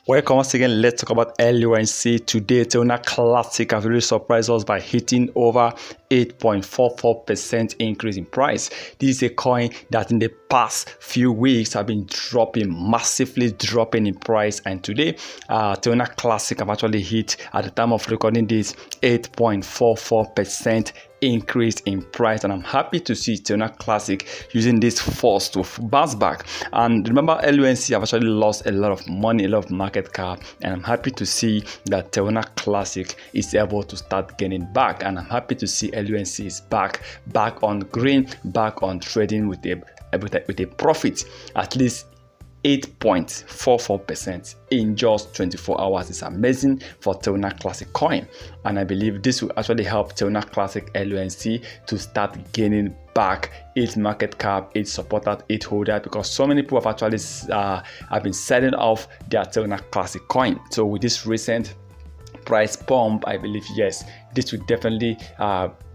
Welcome once again. Let's talk about LUNC today. Terra Classic have really surprised us by hitting over 8.44% increase in price. This is a coin that in the past few weeks have been massively dropping in price, and today Terra Classic have actually hit, at the time of recording this, 8.44% increase in price, and I'm happy to see Terra Classic using this force to bounce back. And remember, LUNC have actually lost a lot of money, a lot of market cap, and I'm happy to see that Terra Classic is able to start gaining back, and I'm happy to see LUNC is back on green, back on trading with a profit, at least 8.44% in just 24 hours. It's amazing for Terra Classic coin, and I believe this will actually help Terra Classic LUNC to start gaining back its market cap, its supporter, its holder, because so many people have actually have been selling off their Terra Classic coin. So with this recent price pump, I believe, yes, this will definitely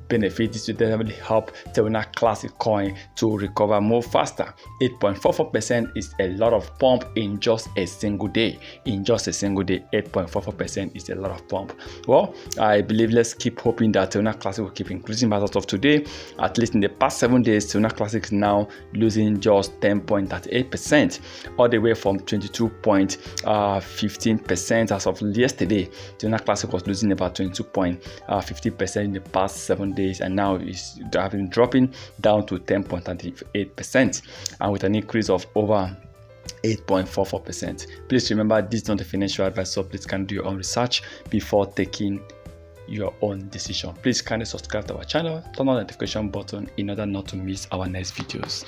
benefit. This will definitely help Terra Classic coin to recover more faster. 8.44% is a lot of pump in just a single day. 8.44% is a lot of pump. Well, I believe, let's keep hoping that Terra Classic will keep increasing as of today. At least in the past 7 days, Terra Classic is now losing just 10.38%, all the way from 22.15% as of yesterday. Terra Classic was losing about 22.50% in the past 7 days, and now it's been dropping down to 10.38%, and with an increase of over 8.44%. Please remember, this is not a financial advice, so please can do your own research before taking your own decision. Please kindly subscribe to our channel, turn on the notification button in order not to miss our next videos.